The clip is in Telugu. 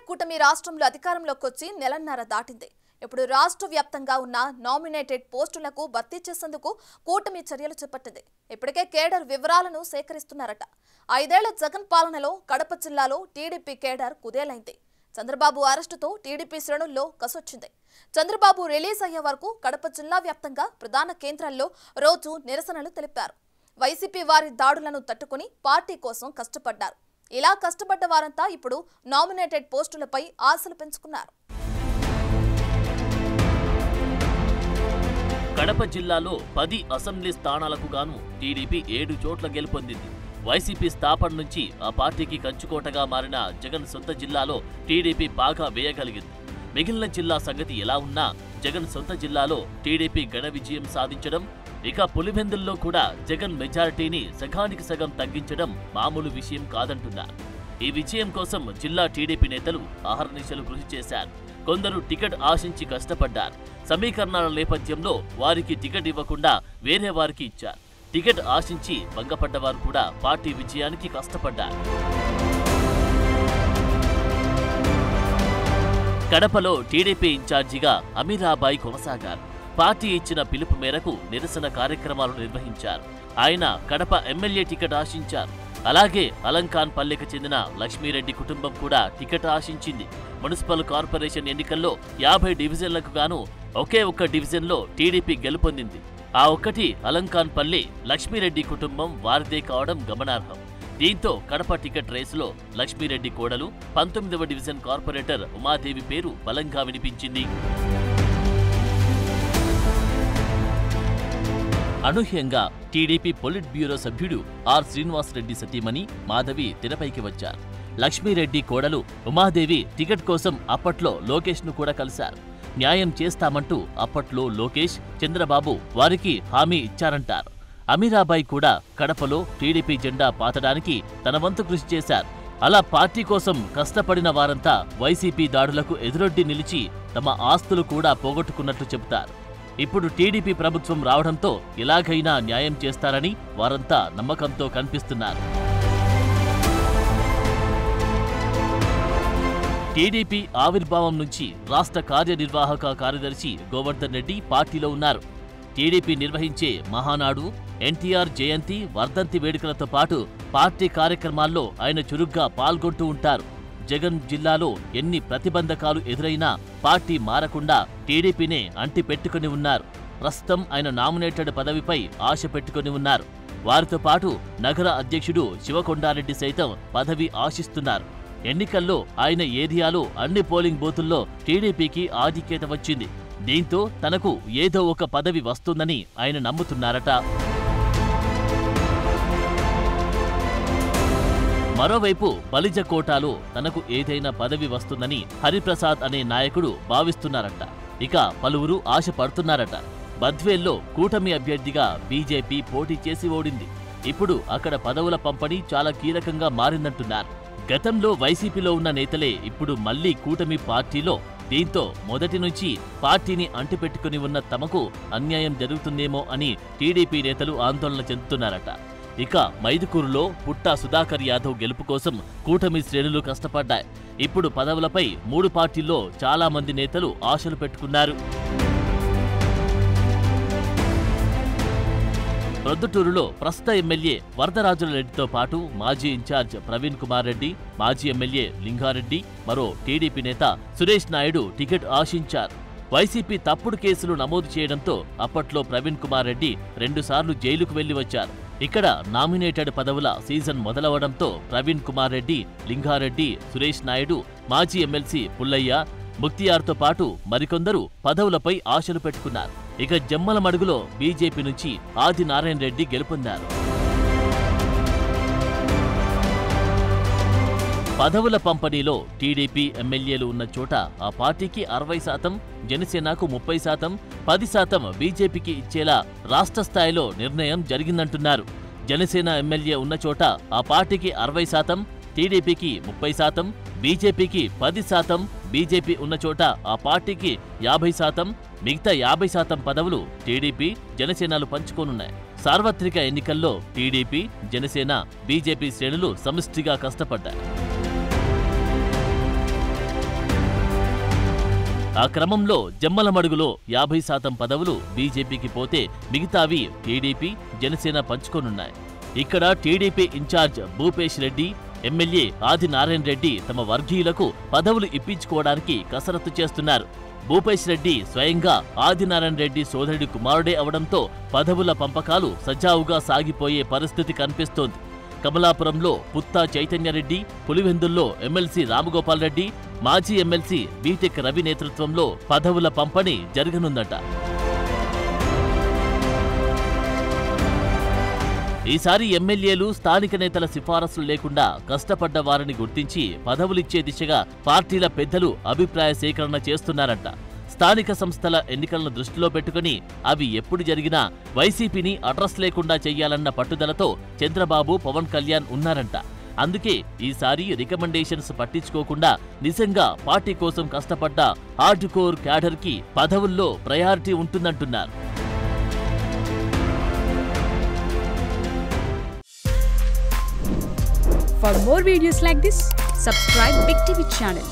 కూటమి రాష్ట్రంలో అధికారంలోకి వచ్చి నెలన్నర దాటింది. ఇప్పుడు రాష్ట్ర వ్యాప్తంగా ఉన్న నామినేటెడ్ పోస్టులకు భర్తీ చేసేందుకు కూటమి చర్యలు చేపట్టింది. ఇప్పటికే కేడర్ వివరాలను సేకరిస్తున్నారట. 5 ఏళ్ల జగన్ పాలనలో కడప జిల్లాలో టీడీపీ కేడర్ కుదేలైంది. చంద్రబాబు అరెస్టుతో టీడీపీ శ్రేణుల్లో కసొచ్చింది. చంద్రబాబు రిలీజ్ అయ్యే వరకు కడప జిల్లా వ్యాప్తంగా ప్రధాన కేంద్రాల్లో రోజు నిరసనలు తెలిపారు. వైసీపీ వారి దాడులను తట్టుకుని పార్టీ కోసం కష్టపడ్డారు. ఇలా కష్టపడ్డ వారంతా ఇప్పుడు నామినేటెడ్ పోస్టులపై ఆశలు పెంచుకున్నారు. కడప జిల్లాలో 10 అసెంబ్లీ స్థానాలకు గాను టీడీపీ 7 చోట్ల గెలుపొందింది. వైసీపీ స్థాపన నుంచి ఆ పార్టీకి కంచుకోటగా మారిన జగన్ సొంత జిల్లాలో టీడీపీ బాగా వేయగలిగింది. మిగిలిన జిల్లా సంగతి ఎలా ఉన్నా జగన్ సొంత జిల్లాలో టీడీపీ ఘన విజయం సాధించడం, ఇక పులివెందుల్లో కూడా జగన్ మెజారిటీని సగానికి సగం తగ్గించడం మామూలు విషయం కాదంటున్నారు. ఈ విజయం కోసం జిల్లా టీడీపీ నేతలు అహర్నిశలు కృషి చేశారు. కొందరు టికెట్ ఆశించి కష్టపడ్డారు. సమీకరణాల నేపథ్యంలో వారికి టికెట్ ఇవ్వకుండా వేరే వారికి ఇచ్చారు. టికెట్ ఆశించి భంగపడ్డవారు కూడా పార్టీ విజయానికి కష్టపడ్డారు. కడపలో టీడీపీ ఇన్ఛార్జిగా అమీరాబాయి కొనసాగారు. పార్టీ ఇచ్చిన పిలుపు మేరకు నిరసన కార్యక్రమాలు నిర్వహించారు. ఆయన కడప ఎమ్మెల్యే టికెట్ ఆశించారు. అలాగే అలంకాన్ పల్లెకు చెందిన లక్ష్మీరెడ్డి కుటుంబం కూడా టికెట్ ఆశించింది. మున్సిపల్ కార్పొరేషన్ ఎన్నికల్లో 50 డివిజన్లకు గాను ఒకే ఒక్క డివిజన్లో టీడీపీ గెలుపొందింది. ఆ ఒక్కటి అలంకాన్ పల్లె లక్ష్మీరెడ్డి కుటుంబం వారిదే కావడం గమనార్హం. దీంతో కడప టికెట్ రేసులో లక్ష్మీరెడ్డి కోడలు 19వ డివిజన్ కార్పొరేటర్ ఉమాదేవి పేరు బలంగా వినిపించింది. అనూహ్యంగా టీడీపీ పొలిట్ బ్యూరో సభ్యుడు ఆర్ శ్రీనివాసరెడ్డి సతీమణి మాధవి తెరపైకి వచ్చారు. లక్ష్మీరెడ్డి కోడలు ఉమాదేవి టికెట్ కోసం అప్పట్లో లోకేష్ను కూడా కలిశారు. న్యాయం చేస్తామంటూ అప్పట్లో లోకేష్, చంద్రబాబు వారికి హామీ ఇచ్చారంటారు. అమీరాబాయి కూడా కడపలో టీడీపీ జెండా పాతడానికి తన వంతు కృషి చేశారు. అలా పార్టీ కోసం కష్టపడిన వారంతా వైసీపీ దాడులకు ఎదురొడ్డి నిలిచి తమ ఆస్తులు కూడా పోగొట్టుకున్నట్లు చెబుతారు. ఇప్పుడు టీడీపీ ప్రభుత్వం రావడంతో ఎలాగైనా న్యాయం చేస్తారని వారంతా నమ్మకంతో కనిపిస్తున్నారు. టీడీపీ ఆవిర్భావం నుంచి రాష్ట్ర కార్యనిర్వాహక కార్యదర్శి గోవర్ధన్ రెడ్డి పార్టీలో ఉన్నారు. టీడీపీ నిర్వహించే మహానాడు, ఎన్టీఆర్ జయంతి, వర్ధంతి వేడుకలతో పాటు పార్టీ కార్యక్రమాల్లో ఆయన చురుగ్గా పాల్గొంటూ ఉంటారు. జగన్ జిల్లాలో ఎన్ని ప్రతిబంధకాలు ఎదురైనా పార్టీ మారకుండా టీడీపీనే అంటి పెట్టుకుని ఉన్నారు. ప్రస్తుతం ఆయన నామినేటెడ్ పదవిపై ఆశ పెట్టుకుని ఉన్నారు. వారితో పాటు నగర అధ్యక్షుడు శివకొండారెడ్డి సైతం పదవి ఆశిస్తున్నారు. ఎన్నికల్లో ఆయన ఏరియాలో అన్ని పోలింగ్ బూతుల్లో టీడీపీకి ఆధిక్యత వచ్చింది. దీంతో తనకు ఏదో ఒక పదవి వస్తుందని ఆయన నమ్ముతున్నారట. మరోవైపు బలిజ కోటాలో తనకు ఏదైనా పదవి వస్తుందని హరిప్రసాద్ అనే నాయకుడు భావిస్తున్నారట. ఇక పలువురు ఆశ పడుతున్నారట. బద్వేల్లో కూటమి అభ్యర్థిగా బీజేపీ పోటీ చేసి ఓడింది. ఇప్పుడు అక్కడ పదవుల పంపిణీ చాలా కీలకంగా మారిందంటున్నారు. గతంలో వైసీపీలో ఉన్న నేతలే ఇప్పుడు మళ్లీ కూటమి పార్టీలో. దీంతో మొదటి నుంచి పార్టీని అంటిపెట్టుకుని ఉన్న తమకు అన్యాయం జరుగుతుందేమో అని టీడీపీ నేతలు ఆందోళన చెందుతున్నారట. ఇక మైదుకూరులో పుట్టా సుధాకర్ యాదవ్ గెలుపు కోసం కూటమి శ్రేణులు కష్టపడ్డాయి. ఇప్పుడు పదవులపై 3 పార్టీల్లో చాలా మంది నేతలు ఆశలు పెట్టుకున్నారు. ప్రొద్దుటూరులో ప్రస్తుత ఎమ్మెల్యే వరదరాజుల రెడ్డితో పాటు మాజీ ఇన్ఛార్జ్ ప్రవీణ్ కుమార్ రెడ్డి, మాజీ ఎమ్మెల్యే లింగారెడ్డి, మరో టీడీపీ నేత సురేష్ నాయుడు టికెట్ ఆశించారు. వైసీపీ తప్పుడు కేసులు నమోదు చేయడంతో అప్పట్లో ప్రవీణ్ కుమార్ రెడ్డి 2 సార్లు జైలుకు వెళ్లి వచ్చారు. ఇక్కడ నామినేటెడ్ పదవుల సీజన్ మొదలవడంతో ప్రవీణ్ కుమార్ రెడ్డి, లింగారెడ్డి, సురేష్ నాయుడు, మాజీ ఎమ్మెల్సీ పుల్లయ్య, ముక్తియార్తో పాటు మరికొందరు పదవులపై ఆశలు పెట్టుకున్నారు. ఇక జమ్మల మడుగులో బీజేపీ నుంచి ఆదినారాయణ రెడ్డి గెలుపొందారు. పదవుల పంపిణీలో టీడీపీ ఎమ్మెల్యేలు ఉన్న చోట ఆ పార్టీకి 60%, జనసేనకు 30%, 10% బీజేపీకి ఇచ్చేలా రాష్ట్ర స్థాయిలో నిర్ణయం జరిగిందంటున్నారు. జనసేన ఎమ్మెల్యే ఉన్న చోట ఆ పార్టీకి 60%, టీడీపీకి 30%, బీజేపీకి 10%, బీజేపీ ఉన్న చోట ఆ పార్టీకి 50%, మిగతా 50% పదవులు టీడీపీ, జనసేనలు పంచుకోనున్నాయి. సార్వత్రిక ఎన్నికల్లో టీడీపీ, జనసేన, బీజేపీ శ్రేణులు సమిష్టిగా కష్టపడ్డాయి. ఆ క్రమంలో జమ్మలమడుగులో 50% పదవులు బీజేపీకి పోతే మిగతావి టీడీపీ, జనసేన పంచుకోనున్నాయి. ఇక్కడ TDP incharge Bhupesh Reddy, MLA Adinarayana Reddy తమ వర్గీయులకు పదవులు ఇప్పించుకోవడానికి కసరత్తు చేస్తున్నారు. భూపేష్ రెడ్డి స్వయంగా ఆదినారాయణ రెడ్డి సోదరుడి కుమారుడే అవడంతో పదవుల పంపకాలు సజావుగా సాగిపోయే పరిస్థితి కనిపిస్తోంది. కమలాపురంలో పుత్తా చైతన్యరెడ్డి, పులివెందుల్లో ఎమ్మెల్సీ రామగోపాల్ రెడ్డి, మాజీ ఎమ్మెల్సీ బీటెక్ రవి నేతృత్వంలో పదవుల పంపిణీ జరగనుందట. ఈసారి ఎమ్మెల్యేలు స్థానిక నేతల సిఫారసులు లేకుండా కష్టపడ్డ వారిని గుర్తించి పదవులిచ్చే దిశగా పార్టీల పెద్దలు అభిప్రాయ సేకరణ చేస్తున్నారంట. స్థానిక సంస్థల ఎన్నికలను దృష్టిలో పెట్టుకుని అవి ఎప్పుడు జరిగినా వైసీపీని అడ్రస్ లేకుండా చెయ్యాలన్న పట్టుదలతో చంద్రబాబు, పవన్ కళ్యాణ్ ఉన్నారంట. అందుకే ఈసారి రికమెండేషన్స్ పట్టించుకోకుండా నిజంగా పార్టీ కోసం కష్టపడ్డ హార్డ్ కోర్ క్యాడర్కి పదవుల్లో priority ఉంటుందంటున్నారు. For more videos like this, subscribe Big TV channel.